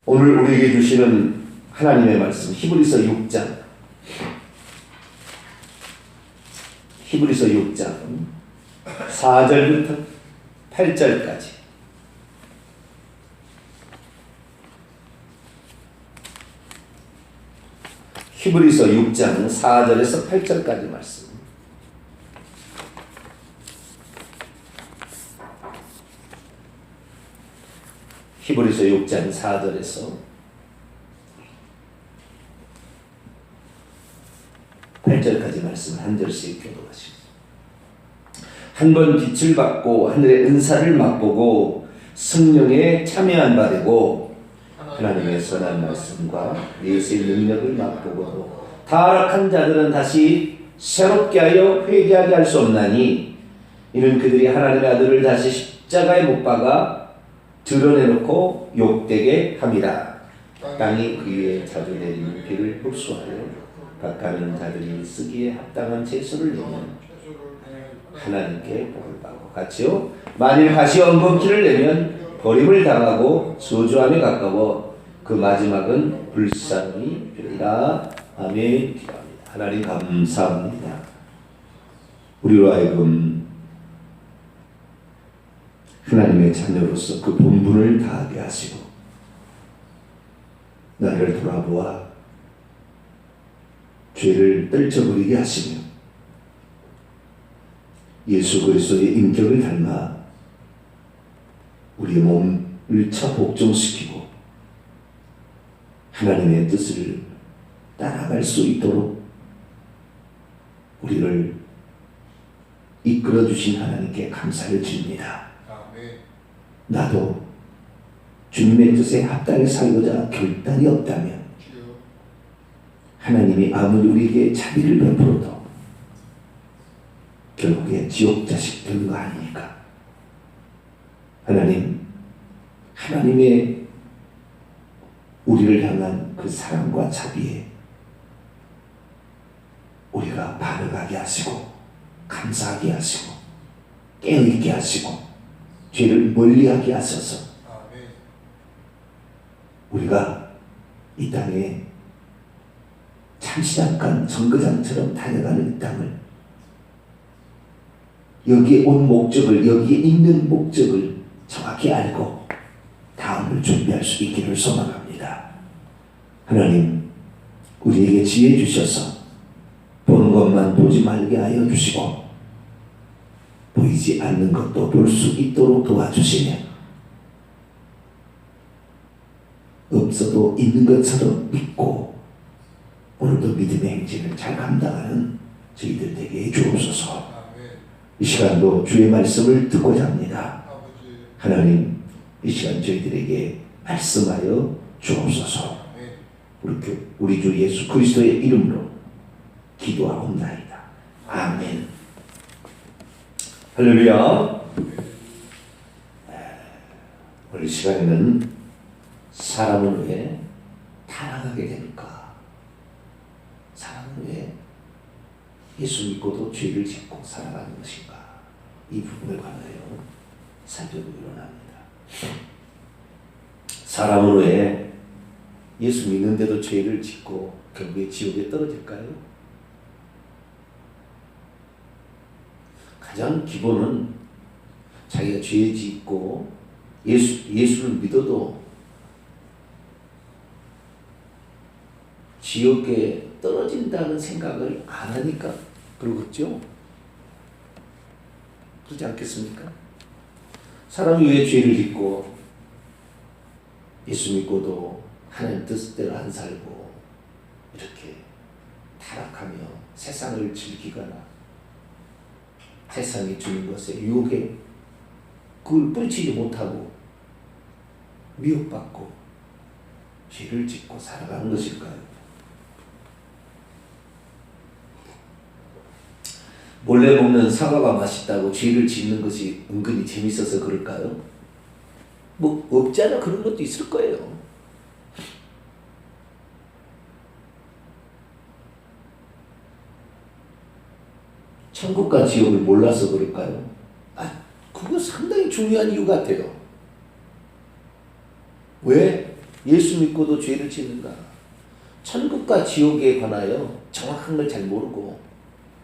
오늘 우리에게 주시는 하나님의 말씀 히브리서 6장 4절부터 8절까지 히브리서 6장 4절에서 8절까지 말씀. 히브리서 6장 4절에서 8절까지 말씀 한 절씩 교독하시겠습니다. 한 번 빛을 받고 하늘의 은사를 맛보고 성령에 참여한 바 되고 하나님의 선한 말씀과 예수의 능력을 맛보고도 타락한 자들은 다시 새롭게 하여 회개하게 할 수 없나니 이는 그들이 하나님의 아들을 다시 십자가에 못 박아 드러내놓고 욕되게 함이라. 땅이 그 위에 자주 내리는 비를 흡수하여 각하는 자들이 쓰기에 합당한 채소를 내면 하나님께 복을 받고 같이요. 만일 가시 엉겅퀴를 내면 버림을 당하고 저주함에 가까워 그 마지막은 불쌍히 되리라. 아멘. 기도합니다. 하나님 감사합니다. 우리로 하여금 하나님의 자녀로서 그 본분을 다하게 하시고 나를 돌아보아 죄를 떨쳐버리게 하시며 예수 그리스도의 인격을 닮아 우리의 몸을 차 복종시키고 하나님의 뜻을 따라갈 수 있도록 우리를 이끌어 주신 하나님께 감사를 드립니다. 나도 주님의 뜻에 합당히 살고자 결단이 없다면 하나님이 아무리 우리에게 자비를 베풀어도 결국에 지옥 자식 되는 거 아닙니까? 하나님의 우리를 향한 그 사랑과 자비에 우리가 반응하게 하시고 감사하게 하시고 깨어있게 하시고 죄를 멀리하게 하셔서 우리가 이 땅에 잠시 잠깐 정거장처럼 다녀가는 이 땅을 여기에 온 목적을, 여기에 있는 목적을 정확히 알고 다음을 준비할 수 있기를 소망합니다. 하나님, 우리에게 지혜 주셔서 보는 것만 보지 말게 하여 주시고 보이지 않는 것도 볼 수 있도록 도와주시며 없어도 있는 것처럼 믿고 오늘도 믿음의 행진을 잘 감당하는 저희들 되게 해주옵소서. 이 시간도 주의 말씀을 듣고자 합니다. 하나님, 이 시간 저희들에게 말씀하여 주옵소서. 우리 주 예수 그리스도의 이름으로 기도하옵나이다. 아멘. 할렐루야. 오늘 시간에는 사람은 왜 타락하게 됩니까? 사람은 왜 예수 믿고도 죄를 짓고 살아가는 것인가? 이 부분을 관하여 살펴보기로 합니다. 사람은 왜 예수 믿는데도 죄를 짓고 결국에 지옥에 떨어질까요? 가장 기본은 자기가 죄 짓고 예수를 믿어도 지옥에 떨어진다는 생각을 안 하니까 그러겠죠? 그렇지 않겠습니까? 사람이 왜 죄를 짓고 예수 믿고도 하나님 뜻대로 안 살고 이렇게 타락하며 세상을 즐기거나 세상이 주는 것에 유혹에 그걸 뿌리치지 못하고 미혹받고 죄를 짓고 살아가는 것일까요? 몰래 먹는 사과가 맛있다고 죄를 짓는 것이 은근히 재밌어서 그럴까요? 뭐 없지 않아 그런 것도 있을 거예요. 천국과 지옥을 몰라서 그럴까요? 그거 상당히 중요한 이유 같아요. 왜? 예수 믿고도 죄를 짓는가? 천국과 지옥에 관하여 정확한 걸 잘 모르고,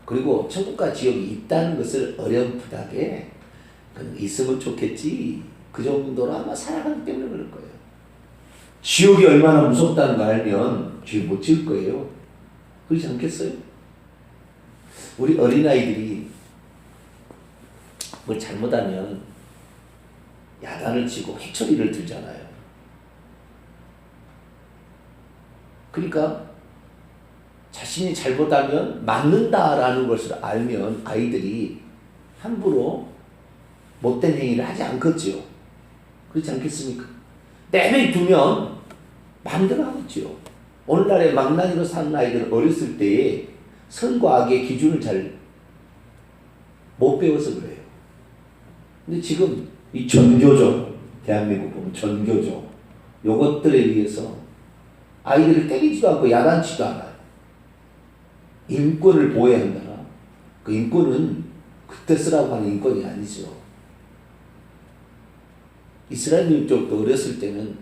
그리고 천국과 지옥이 있다는 것을 어렴풋하게 있으면 좋겠지, 그 정도로 아마 살아가기 때문에 그럴 거예요. 지옥이 얼마나 무섭다는 거 알면 죄 못 지을 거예요. 그렇지 않겠어요? 우리 어린아이들이 뭘 잘못하면 야단을 치고 회초리를 들잖아요. 그러니까 자신이 잘못하면 맞는다라는 것을 알면 아이들이 함부로 못된 행위를 하지 않겠지요. 그렇지 않겠습니까? 내버려두면 마음대로 하겠지요. 오늘날의 망나니로 사는 아이들은 어렸을 때에 선과 악의 기준을 잘 못 배워서 그래요. 근데 지금 이 전교조, 대한민국 보면 전교조, 요것들에 의해서 아이들을 때리지도 않고 야단치도 않아요. 인권을 보호해야 한다. 그 인권은 그때 쓰라고 하는 인권이 아니죠. 이스라엘 민족도 어렸을 때는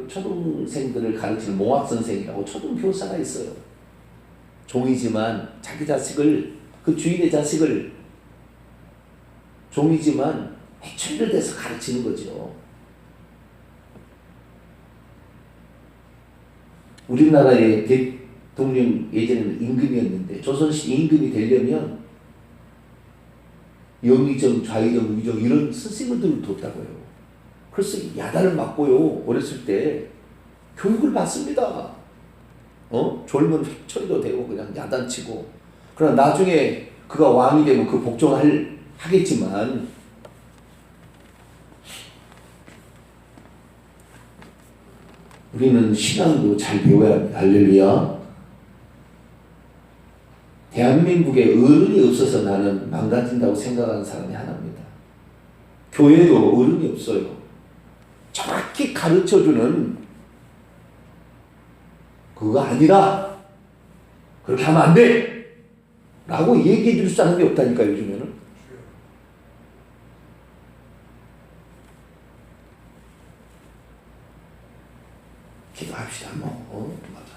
초등생들을 가르치는 몽학선생이라고 초등교사가 있어요. 종이지만 자기 자식을, 그 주인의 자식을 종이지만 회초리를 대서 가르치는 거죠. 우리나라의 대통령 예전에는 임금이었는데 조선시대 임금이 되려면 영의정, 좌의정, 우의정 이런 스승들을 뒀다고요. 그래서 야단을 맞고요. 어렸을 때 교육을 받습니다. 졸면 회초리도 되고 그냥 야단치고. 그러나 나중에 그가 왕이 되면 그 복종을 하겠지만 우리는 신앙도 잘 배워야 합니다. 할렐루야. 대한민국에 어른이 없어서 나는 망가진다고 생각하는 사람이 하나입니다. 교회도 어른이 없어요. 정확히 가르쳐주는 그거 아니라 그렇게 하면 안 돼! 라고 얘기해 줄 사람이 없다니까 요즘에는. 기도합시다. 맞아.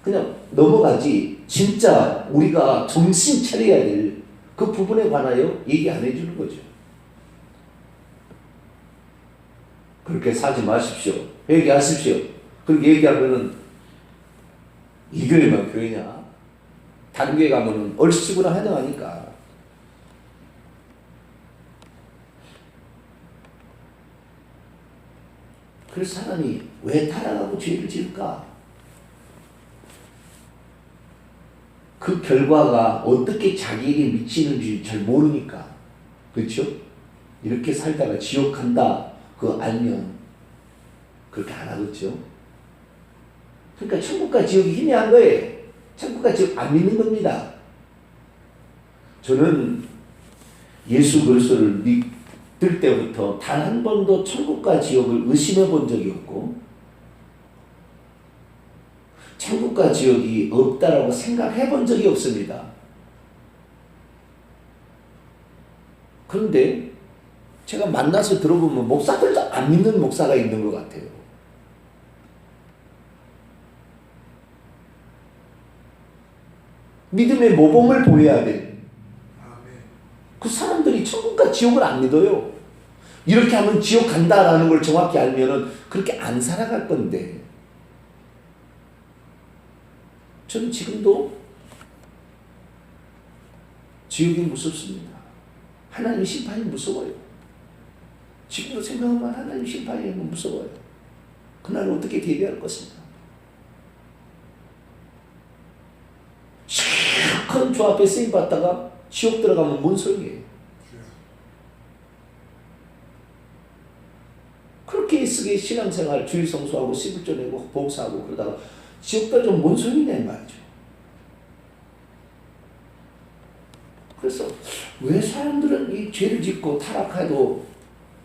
그냥 넘어가지. 진짜 우리가 정신 차려야 될 그 부분에 관하여 얘기 안 해주는 거죠. 그렇게 사지 마십시오. 회개하십시오. 그렇게 얘기하면은 이 교회만 교회냐? 다른 교회 가면은 얼씨구나 환영하니까. 그래서 사람이 왜 타락하고 죄를 지을까? 그 결과가 어떻게 자기에게 미치는지 잘 모르니까. 그렇죠? 이렇게 살다가 지옥 간다. 그거 알면 그렇게 안 하겠죠? 그러니까 천국과 지옥이 희미한 거예요. 천국과 지옥 안 믿는 겁니다. 저는 예수 그리스도를 믿을 때부터 단 한 번도 천국과 지옥을 의심해 본 적이 없고 천국과 지옥이 없다라고 생각해 본 적이 없습니다. 그런데 제가 만나서 들어보면 목사들도 안 믿는 목사가 있는 것 같아요. 믿음의 모범을 보여야 돼. 그 사람들이 천국과 지옥을 안 믿어요. 이렇게 하면 지옥 간다라는 걸 정확히 알면은 그렇게 안 살아갈 건데. 저는 지금도 지옥이 무섭습니다. 하나님 심판이 무서워요. 지금도 생각하면 하나님 심판이 무서워요. 그날 어떻게 대비할 것인가. 큰 주 앞에 쓰임 받다가 지옥 들어가면 뭔 소용이에요. 그렇게 쓰게 신앙생활 주일 성수하고 11조 내고 봉사하고 그러다가 지옥 들어가면 뭔 소용이냐 말이죠. 그래서 왜 사람들은 이 죄를 짓고 타락해도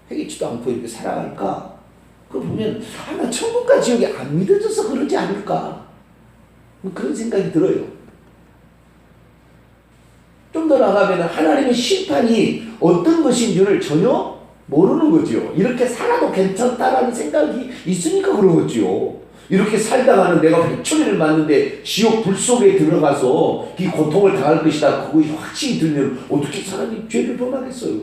회개치도 않고 이렇게 살아갈까? 그거 보면 아마 천국과 지옥이 안 믿어져서 그러지 않을까? 그런 생각이 들어요. 좀 더 나가면 하나님의 심판이 어떤 것인 줄을 전혀 모르는 거죠. 이렇게 살아도 괜찮다라는 생각이 있으니까 그런 거죠. 이렇게 살다가는 내가 백천일을 맞는데 지옥 불 속에 들어가서 이 고통을 당할 것이다. 그거 확신이 들면 어떻게 사람이 죄를 범하겠어요?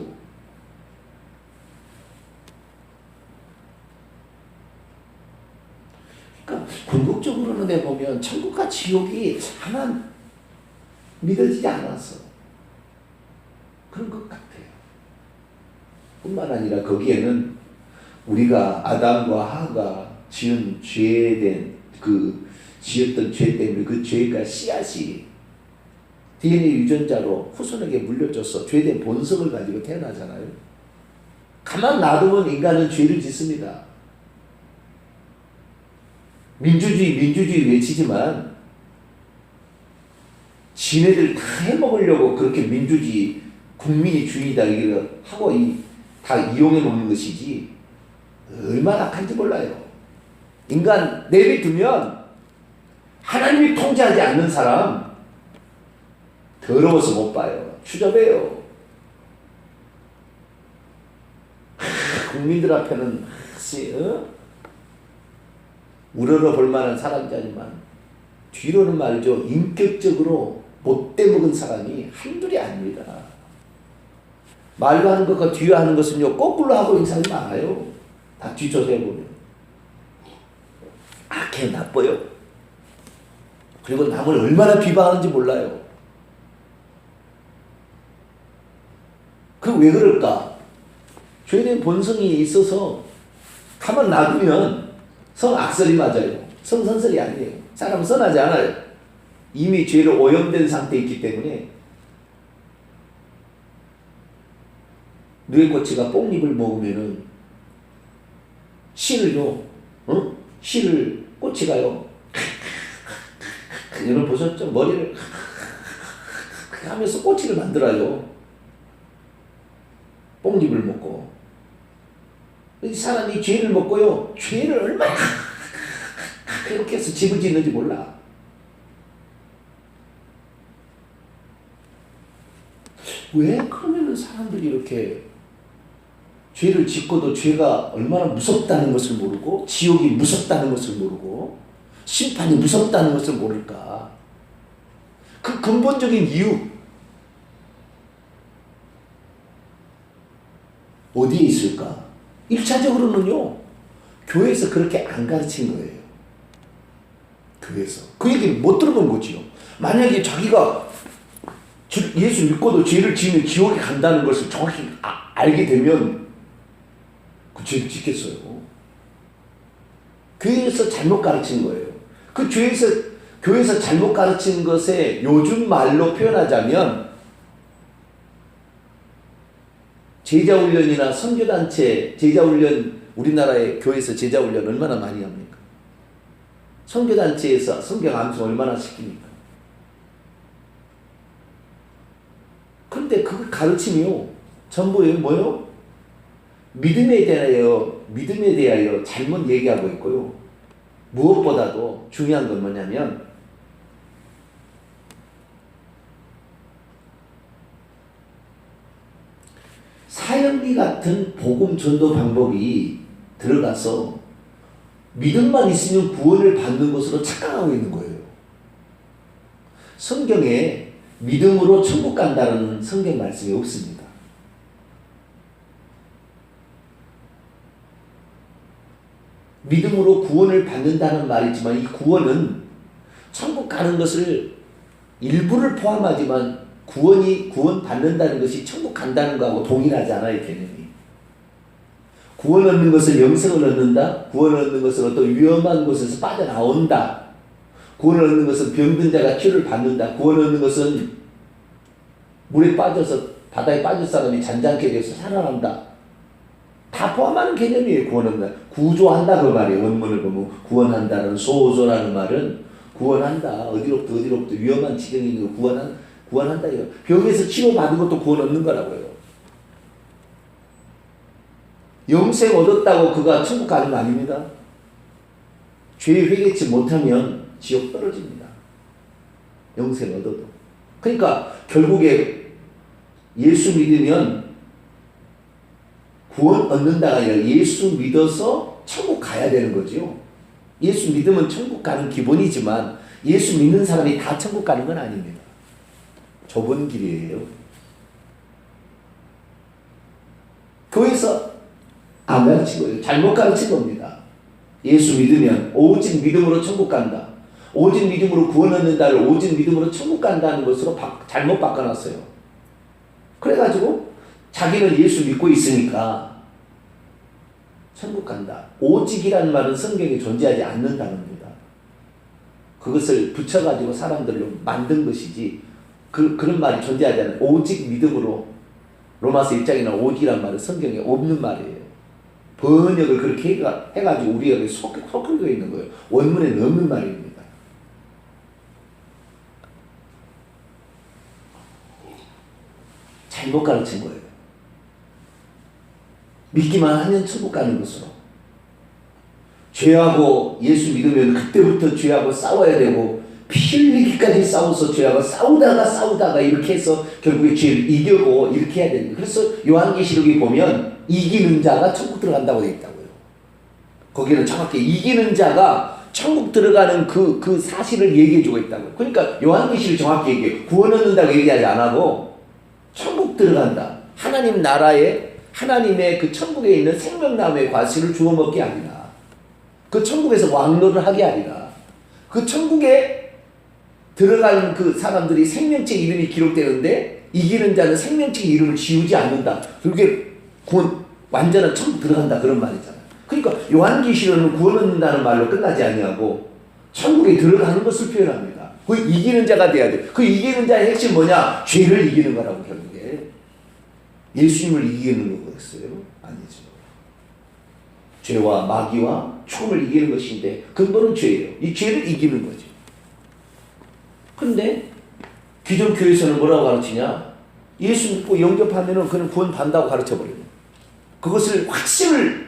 그러니까 궁극적으로는 내 보면 천국과 지옥이 하나 믿어지지 않았어. 그런 것 같아요. 뿐만 아니라 거기에는 우리가 아담과 하가 지은 지었던 죄 때문에 그 죄가 씨앗이 DNA 유전자로 후손에게 물려줘서 죄된 본성을 가지고 태어나잖아요. 가만 놔두면 인간은 죄를 짓습니다. 민주주의 외치지만 지네들 다 해먹으려고 그렇게 민주주의 국민이 주인이다 이걸 하고 다 이용해 먹는 것이지 얼마나 악한지 몰라요. 인간 내비두면 하나님이 통제하지 않는 사람 더러워서 못 봐요. 추접해요. 국민들 앞에는 우러러 볼 만한 사람이지만 뒤로는 말이죠. 인격적으로 못돼 먹은 사람이 한둘이 아닙니다. 말로 하는 것과 뒤로 하는 것은요 거꾸로 하고 있는 사람이 많아요. 다 뒤조사해보면 악해 나빠요. 그리고 남을 얼마나 비방하는지 몰라요. 그 왜 그럴까? 죄된 본성이 있어서 가만 놔두면 성악설이 맞아요. 성선설이 아니에요. 사람은 선하지 않아요. 이미 죄로 오염된 상태에 있기 때문에 누에꼬치가 뽕잎을 먹으면은 씨를요, 씨를 꼬치가요, 여러분 보셨죠? 머리를 하면서 꼬치를 만들어요. 뽕잎을 먹고. 이 사람이 죄를 먹고요, 죄를 얼마나 그렇게 해서 집을 짓는지 몰라. 왜 그러면은 사람들이 이렇게 죄를 짓고도 죄가 얼마나 무섭다는 것을 모르고 지옥이 무섭다는 것을 모르고 심판이 무섭다는 것을 모를까? 그 근본적인 이유 어디에 있을까? 1차적으로는요 교회에서 그렇게 안 가르친 거예요. 교회에서 그 얘기를 못 들어본 거지요. 만약에 자기가 예수 믿고도 죄를 지으면 지옥에 간다는 것을 정확히 알게 되면 그 죄를 짓겠어요. 교회에서 잘못 가르친 거예요. 그 교회에서 잘못 가르친 것에 요즘 말로 표현하자면 제자훈련이나 선교단체 제자훈련, 우리나라의 교회에서 제자훈련 얼마나 많이 합니까? 선교단체에서 성경 암송 얼마나 시킵니까? 그런데 그 가르침이요 전부 뭐요? 믿음에 대하여 잘못 얘기하고 있고요. 무엇보다도 중요한 건 뭐냐면 사형리 같은 복음 전도 방법이 들어가서 믿음만 있으면 구원을 받는 것으로 착각하고 있는 거예요. 성경에 믿음으로 천국 간다는 성경 말씀이 없습니다. 믿음으로 구원을 받는다는 말이지만 이 구원은 천국 가는 것을 일부를 포함하지만 구원 받는다는 것이 천국 간다는 거하고 동일하지 않아요, 개념이. 구원 얻는 것은 영생을 얻는다. 구원 얻는 것은 어떤 위험한 곳에서 빠져나온다. 구원 얻는 것은 병든 자가 치료를 받는다. 구원 얻는 것은 물에 빠져서 바다에 빠질 사람이 잔잔케 돼서 살아난다. 다 포함하는 개념이에요. 구원한다. 구조한다 그 말이에요. 원문을 보면 구원한다는 소조라는 말은 구원한다. 어디로부터 위험한 지경에 있는 거 구원한다 이거. 병에서 치료받은 것도 구원 얻는 거라고요. 영생 얻었다고 그가 천국 가는 거 아닙니다. 죄 회개치 못하면 지옥 떨어집니다. 영생 얻어도. 그러니까 결국에 예수 믿으면 구원 얻는다가 아니라 예수 믿어서 천국 가야 되는 거죠. 예수 믿으면 천국 가는 기본이지만 예수 믿는 사람이 다 천국 가는 건 아닙니다. 좁은 길이에요. 교회에서 안 가르친 거예요. 잘못 가르친 겁니다. 예수 믿으면 오직 믿음으로 천국 간다. 오직 믿음으로 구원 얻는다를 오직 믿음으로 천국 간다는 것으로 잘못 바꿔놨어요. 그래가지고 자기는 예수 믿고 있으니까 천국 간다. 오직이라는 말은 성경에 존재하지 않는다는 겁니다. 그것을 붙여가지고 사람들로 만든 것이지 그런 말이 존재하지 않는 오직 믿음으로 로마서 1장이나 오직이라는 말은 성경에 없는 말이에요. 번역을 그렇게 해가지고 우리가 속여져 있는 거예요. 원문에는 없는 말입니다. 잘못 가르친 거예요. 믿기만 하면 천국 가는 것으로. 죄하고 예수 믿으면 그때부터 죄하고 싸워야 되고 피 흘리기까지 싸워서 죄하고 싸우다가 이렇게 해서 결국에 죄를 이겨고 이렇게 해야 됩니다. 그래서 요한계시록에 보면 이기는 자가 천국 들어간다고 되어 있다고요. 거기는 정확히 이기는 자가 천국 들어가는 그 사실을 얘기해주고 있다고요. 그러니까 요한계시록 정확히 얘기해요. 구원 얻는다고 얘기하지 안 하고 천국 들어간다. 하나님 나라에 하나님의 그 천국에 있는 생명나무의 과실을 주워 먹게 아니라 그 천국에서 왕노를 하게 아니라 그 천국에 들어간 그 사람들이 생명책 이름이 기록되는데 이기는 자는 생명책 이름을 지우지 않는다. 그게 구원 완전한 천국 들어간다 그런 말이잖아요. 그러니까 요한계시록은 구원 얻는다는 말로 끝나지 아니하고 천국에 들어가는 것을 표현합니다. 그 이기는 자가 돼야 돼. 그 이기는 자의 핵심 뭐냐? 죄를 이기는 거라고 결국에. 예수님을 이기는 거였어요? 아니죠. 죄와 마귀와 죽음을 이기는 것인데 근본은 죄예요. 이 죄를 이기는 거죠. 근데 기존 교회에서는 뭐라고 가르치냐? 예수 믿고 영접하면은 그는 구원 받는다고 가르쳐버려요. 그것을 확신을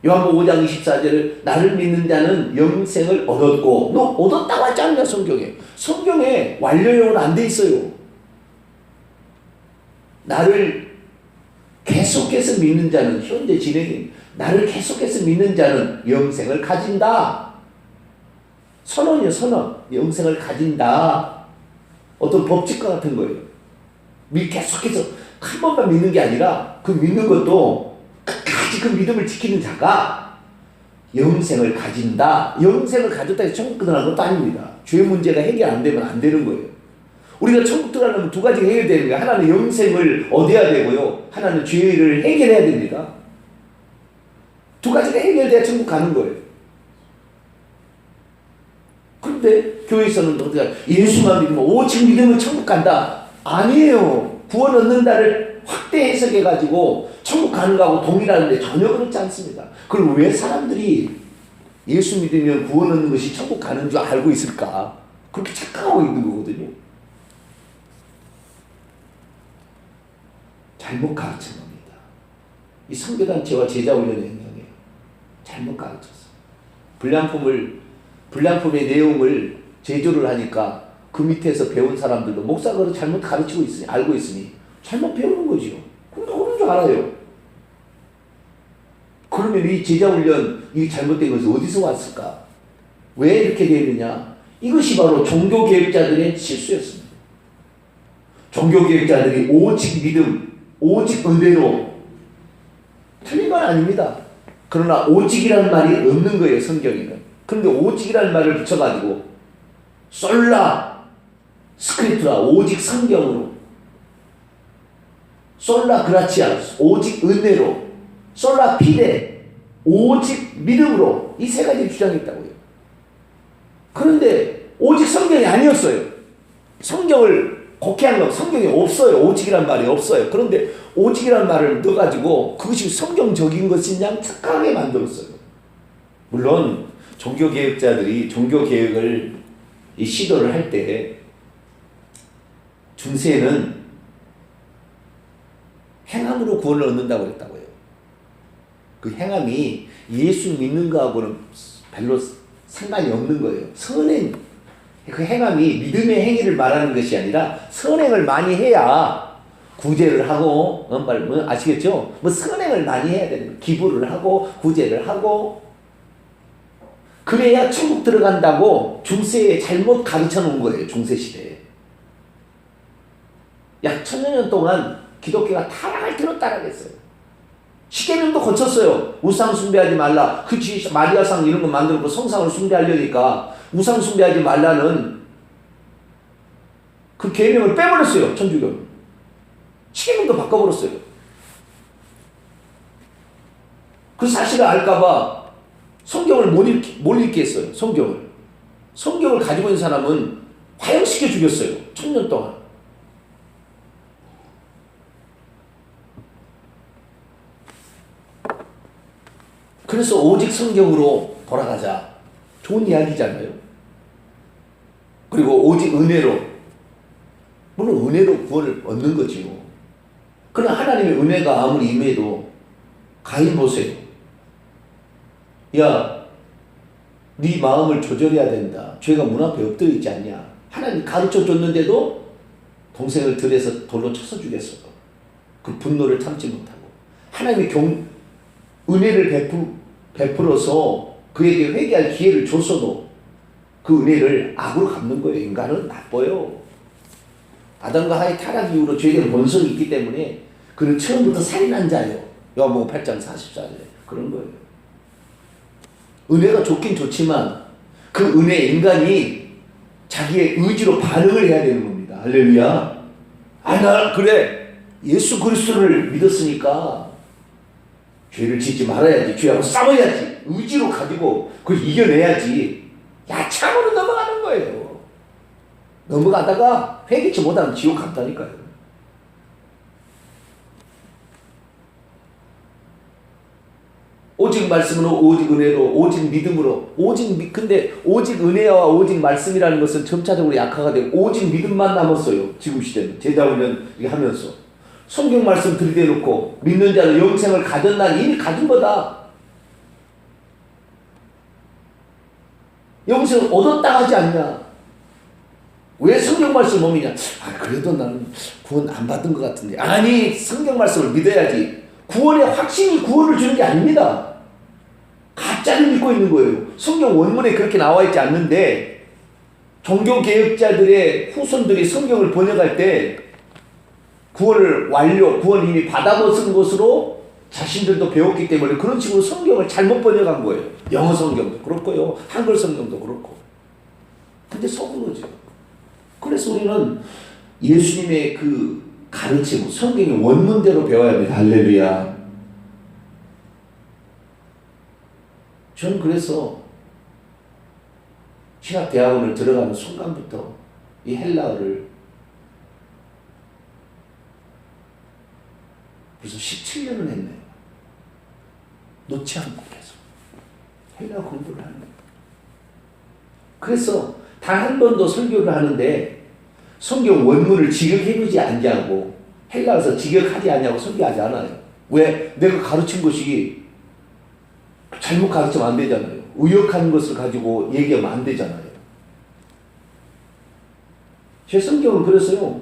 요한복음 5장 24절을 나를 믿는 자는 영생을 얻었고 너 얻었다고 하지 않냐 성경에. 성경에 완료형은 안 돼 있어요. 나를 계속해서 믿는 자는 현재 진행인 나를 계속해서 믿는 자는 영생을 가진다. 선언이요 선언. 영생을 가진다. 어떤 법칙과 같은 거예요. 계속해서 한 번만 믿는 게 아니라 그 믿는 것도 끝까지 그 믿음을 지키는 자가 영생을 가진다. 영생을 가졌다 해서 천국 들어가는 것도 아닙니다. 죄 문제가 해결 안 되면 안 되는 거예요. 우리가 천국 들어가려면 두 가지가 해결되는 거예요. 하나는 영생을 얻어야 되고요. 하나는 죄를 해결해야 됩니다. 두 가지가 해결돼야 천국 가는 거예요. 그런데 교회에서는 어디가 예수만 믿으면 오직 믿으면 천국 간다. 아니에요. 구원 얻는다를 확대 해석해가지고 천국 가는 거하고 동일하는데 전혀 그렇지 않습니다. 그럼 왜 사람들이 예수 믿으면 구원 얻는 것이 천국 가는 줄 알고 있을까? 그렇게 착각하고 있는 거거든요. 잘못 가르친 겁니다. 이 선교단체와 제자훈련의 행동이에요. 잘못 가르쳤어. 불량품의 내용을 제조를 하니까 그 밑에서 배운 사람들도 목사가 잘못 가르치고 있으니 알고 있으니 잘못 배우는 거지요. 그러니까 그런 줄 알아요. 그러면 이 제자훈련 이 잘못된 것이 어디서 왔을까? 왜 이렇게 되어 있느냐? 이것이 바로 종교개혁자들의 실수였습니다. 종교개혁자들이 오직 믿음, 오직 은혜로 틀린 건 아닙니다. 그러나 오직이라는 말이 없는 거예요, 성경에는. 그런데 오직이라는 말을 붙여가지고 솔라 스크립트라 오직 성경으로, 솔라 그라치아 오직 은혜로, 솔라 피데 오직 믿음으로, 이 세 가지 주장했다고요. 그런데 오직 성경이 아니었어요. 성경을 곡해한 건 성경에 없어요. 오직이란 말이 없어요. 그런데 오직이란 말을 넣어가지고 그것이 성경적인 것이냐 착각하게 만들었어요. 물론 종교개혁자들이 종교개혁을 시도를 할 때 중세에는 행함으로 구원을 얻는다고 그랬다고요. 그 행함이 예수 믿는 거하고는 별로 상관이 없는 거예요. 선행, 그 행함이 믿음의 행위를 말하는 것이 아니라 선행을 많이 해야 구제를 하고, 아시겠죠? 뭐 선행을 많이 해야 되는 거예요. 기부를 하고, 구제를 하고, 그래야 천국 들어간다고 중세에 잘못 가르쳐 놓은 거예요. 중세시대에. 약 1000년 동안 기독교가 타락할 대로 따라했어요. 십계명도 거쳤어요. 우상 숭배하지 말라. 그치, 마리아상 이런 거 만들고 성상을 숭배하려니까 우상 숭배하지 말라는 그 계명을 빼버렸어요. 천주교. 십계명도 바꿔버렸어요. 그 사실을 알까봐 성경을 못 읽게 했어요. 성경을 가지고 있는 사람은 화형시켜 죽였어요. 1000년 동안. 그래서 오직 성경으로 돌아가자. 좋은 이야기잖아요. 그리고 오직 은혜로. 물론 은혜로 구원을 얻는 거지요. 그러나 하나님의 은혜가 아무리 임해도 가인 보세요. 야, 네 마음을 조절해야 된다. 죄가 문 앞에 엎드려 있지 않냐. 하나님 가르쳐 줬는데도 동생을 들여서 돌로 쳐서 죽였어. 그 분노를 참지 못하고. 하나님의 은혜를 베풀어서 그에게 회개할 기회를 줬어도 그 은혜를 악으로 갚는 거예요. 인간은 나빠요. 아담과 하의 타락 이후로 죄에는 본성이 있기 때문에 그는 처음부터 살인한 자예요. 요한복음 8장 44절에 그런 거예요. 은혜가 좋긴 좋지만 그 은혜 인간이 자기의 의지로 반응을 해야 되는 겁니다. 할렐루야. 나 그래 예수 그리스도를 믿었으니까 죄를 짓지 말아야지. 죄하고 싸워야지. 의지로 가지고 그걸 이겨내야지. 야참으로 넘어가는 거예요. 넘어가다가 회개치 못하면 지옥 간다니까요. 오직 말씀으로, 오직 은혜로, 오직 믿음으로, 근데 오직 은혜와 오직 말씀이라는 것은 점차적으로 약화가 되고 오직 믿음만 남았어요. 지금 시대는. 제자훈련 하면서. 성경 말씀 들이대놓고 믿는 자는 영생을 가졌나니 이미 가진 거다. 영생을 얻었다 하지 않냐. 왜 성경 말씀 못 믿냐. 그래도 나는 구원 안 받은 것 같은데. 아니, 성경 말씀을 믿어야지. 구원의 확신이 구원을 주는 게 아닙니다. 가짜를 믿고 있는 거예요. 성경 원문에 그렇게 나와 있지 않는데 종교개혁자들의 후손들이 성경을 번역할 때 구원 이미 받아버린 것으로 자신들도 배웠기 때문에 그런 식으로 성경을 잘못 번역한 거예요. 영어 성경도 그렇고요. 한글 성경도 그렇고. 근데 속은 거죠. 그래서 우리는 예수님의 그 가르침, 성경의 원문대로 배워야 합니다. 할렐루야. 저는 그래서 신학대학원을 들어가는 순간부터 이 헬라어를 벌써 17년을 했네요. 놓지 않고 계속 헬라어 공부를 하는 거예요. 그래서 단 한 번도 설교를 하는데 성경 원문을 직역해보지 않냐고, 헬라어에서 직역하지 않냐고 설교하지 않아요. 왜? 내가 가르친 것이 잘못 가르치면 안 되잖아요. 의역한 것을 가지고 얘기하면 안 되잖아요. 제 성경은 그래서요,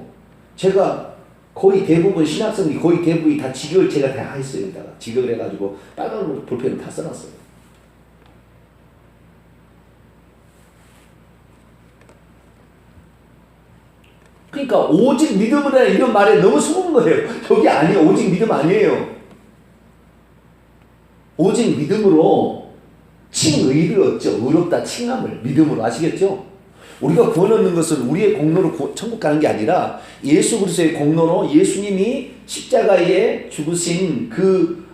제가 거의 대부분 신학생이 거의 대부분이 다 직역을 제가 다 했어요. 직역을 해가지고 빨간 볼펜을 다 써놨어요. 그러니까 오직 믿음으로 이런 말에 너무 속은 거예요. 저게 아니에요. 오직 믿음 아니에요. 오직 믿음으로 칭의를 얻죠. 의롭다 칭함을 믿음으로. 아시겠죠? 우리가 구원 얻는 것은 우리의 공로로 천국 가는 게 아니라 예수 그리스도의 공로로 예수님이 십자가에 죽으신 그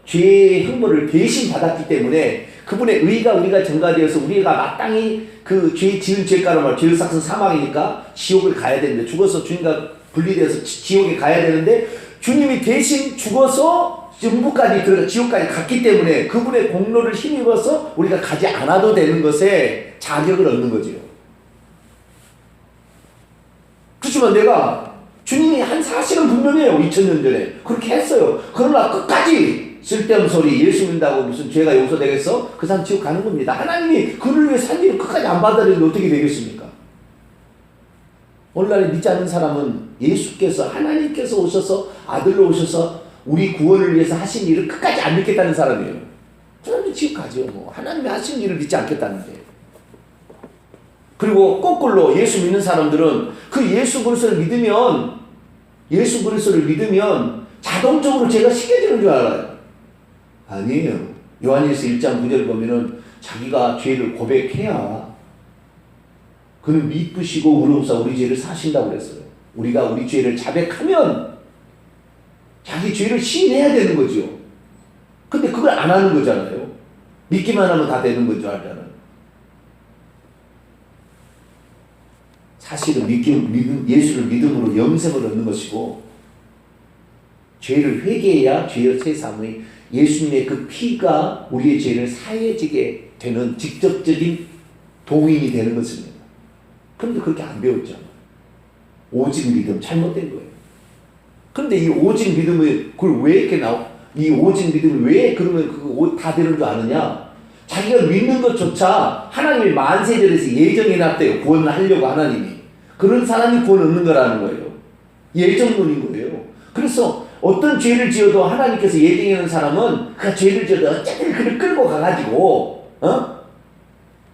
죄의 형벌을 대신 받았기 때문에 그분의 의가 우리가 전가되어서 우리가 마땅히 그 지은 죄가로 말 죄를 삭은 사망이니까 지옥을 가야 되는데, 죽어서 주님과 분리되어서 지옥에 가야 되는데 주님이 대신 죽어서 지옥까지 갔기 때문에 그분의 공로를 힘입어서 우리가 가지 않아도 되는 것에 자격을 얻는 거죠. 그렇지만 내가 주님이 한 사실은 분명해요. 2000년 전에 그렇게 했어요. 그러나 끝까지 쓸데없는 소리, 예수 믿는다고 무슨 죄가 용서되겠어? 그 사람 지옥 가는 겁니다. 하나님이 그를 위해 산 일을 끝까지 안 받아들이면 어떻게 되겠습니까? 오늘날 믿지 않는 사람은 예수께서 하나님께서 오셔서 아들로 오셔서 우리 구원을 위해서 하신 일을 끝까지 안 믿겠다는 사람이에요. 그러면 지옥 가죠. 뭐 하나님이 하신 일을 믿지 않겠다는데. 그리고 거꾸로 예수 믿는 사람들은 그 예수 그리스도를 믿으면 자동적으로 죄가 씻겨지는 줄 알아요. 아니에요. 요한일서 1장 9절 보면은 자기가 죄를 고백해야 그는 미쁘시고 의로우사 우리 죄를 사신다고 그랬어요. 우리가 우리 죄를 자백하면 자기 죄를 시인해야 되는 거죠. 근데 그걸 안 하는 거잖아요. 믿기만 하면 다 되는 건 줄 알잖아요. 사실은 예수를 믿음으로 영생을 얻는 것이고 죄를 회개해야 죄의 세삼의 예수님의 그 피가 우리의 죄를 사해지게 되는 직접적인 도움이 되는 것입니다. 그런데 그렇게 안 배웠잖아요. 오직 믿음 잘못된 거예요. 그런데 이 오직 믿음을 그걸 왜 이렇게 이 오직 믿음을 왜 그러면 그거 다 되는 줄 아느냐? 자기가 믿는 것조차 하나님이 만세절에서 예정해놨대요. 구원을 하려고 하나님이. 그런 사람이 구원 얻는 거라는 거예요. 예정론인 거예요. 그래서 어떤 죄를 지어도 하나님께서 예정해놓은 사람은 그 죄를 지어도 어쨌든 그를 끌고 가가지고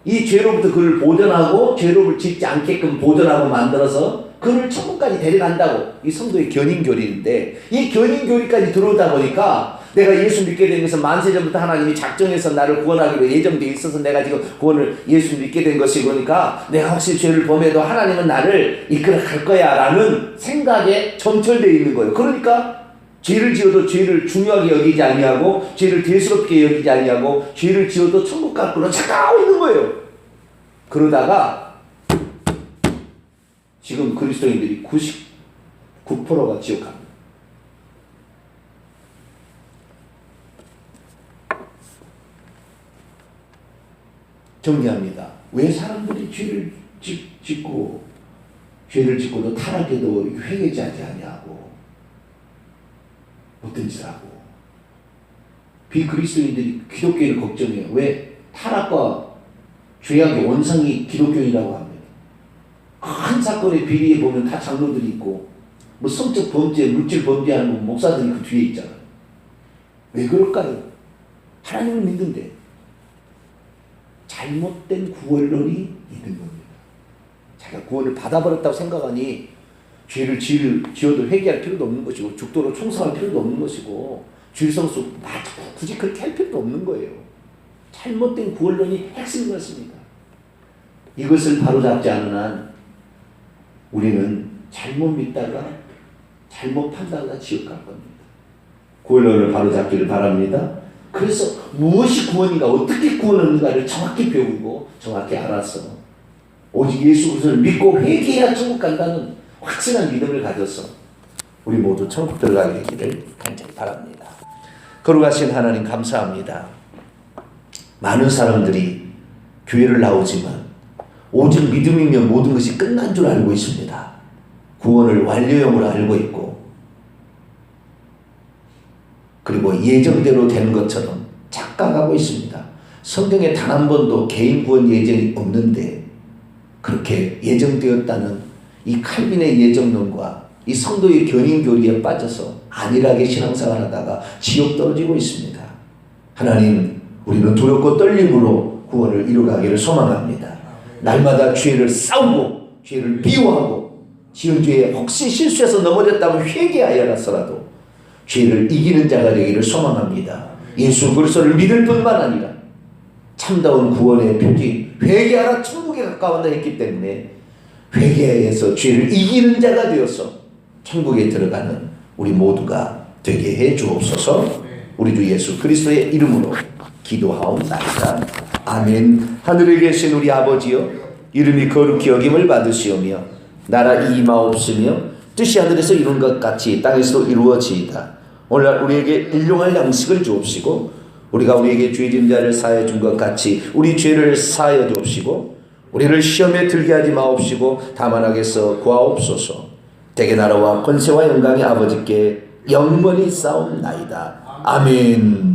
이 죄로부터 그를 보존하고 죄를 짓지 않게끔 보존하고 만들어서 그를 천국까지 데려간다고. 이 성도의 견인교리인데 이 견인교리까지 들어오다 보니까 내가 예수 믿게 된 것은 만세전부터 하나님이 작정해서 나를 구원하기로 예정되어 있어서 내가 지금 구원을 예수 믿게 된 것이 그러니까 내가 혹시 죄를 범해도 하나님은 나를 이끌어 갈 거야 라는 생각에 점철되어 있는 거예요. 그러니까 죄를 지어도 죄를 중요하게 여기지 아니하고 죄를 대수롭게 여기지 아니하고 죄를 지어도 천국 밖으로 착각하고 있는 거예요. 그러다가 지금 그리스도인들이 99%가 지옥 갑니다. 정리합니다. 왜 사람들이 죄를 짓고도 타락해도 회개하지 아니하고 어떤 짓을 하고 비그리스도인들이 기독교인을 걱정해요. 왜? 타락과 죄악의 원상이 기독교인이라고 합니다. 큰 사건의 비리에 보면 다 장로들이 있고 뭐 성적 범죄, 물질 범죄하는 목사들이 그 뒤에 있잖아요. 왜 그럴까요? 하나님을 믿는데 잘못된 구원론이 있는 겁니다. 자기가 구원을 받아버렸다고 생각하니 죄를 지어도 회개할 필요도 없는 것이고 죽도록 충성할 필요도 없는 것이고 주일성수 굳이 그렇게 할 필요도 없는 거예요. 잘못된 구원론이 핵심인 것입니다. 이것을 바로잡지 않은 한 우리는 잘못 믿다가 잘못 판단하다 지옥 갈 겁니다. 구원론을 바로잡기를 바랍니다. 그래서 무엇이 구원인가 어떻게 구원하는가를 정확히 배우고 정확히 알아서 오직 예수 그리스도를 믿고 회개해야 천국 간다는 확실한 믿음을 가져서 우리 모두 천국 들어가게 되기를 간절히 바랍니다. 거룩하신 하나님 감사합니다. 많은 사람들이 교회를 나오지만 오직 믿음이면 모든 것이 끝난 줄 알고 있습니다. 구원을 완료형으로 알고 있고 그리고 예정대로 되는 것처럼 착각하고 있습니다. 성경에 단 한 번도 개인 구원 예정이 없는데 그렇게 예정되었다는 이 칼빈의 예정론과 이 성도의 견인교리에 빠져서 안일하게 신앙생활 하다가 지옥 떨어지고 있습니다. 하나님, 우리는 두렵고 떨림으로 구원을 이루가기를 소망합니다. 날마다 죄를 싸우고 죄를 미워하고 지은 죄에 혹시 실수해서 넘어졌다면 회개하여라서라도 죄를 이기는 자가 되기를 소망합니다. 예수 그리스도를 믿을 뿐만 아니라 참다운 구원의 표지 회개하라 천국에 가까웠다 했기 때문에 회개해서 죄를 이기는 자가 되어서 천국에 들어가는 우리 모두가 되게 해 주옵소서. 우리 주 예수 그리스도의 이름으로 기도하옵나이다. 아멘. 하늘에 계신 우리 아버지여, 이름이 거룩히 여김을 받으시오며 나라 임하옵시며 뜻이 하늘에서 이룬 것 같이 땅에서도 이루어지이다. 오늘날 우리에게 일용할 양식을 주옵시고 우리가 우리에게 죄진 자를 사하여 준 것 같이 우리 죄를 사하여 주옵시고 우리를 시험에 들게 하지 마옵시고 다만 악에서 구하옵소서. 대개 나라와 권세와 영광이 아버지께 영원히 싸움나이다. 아멘.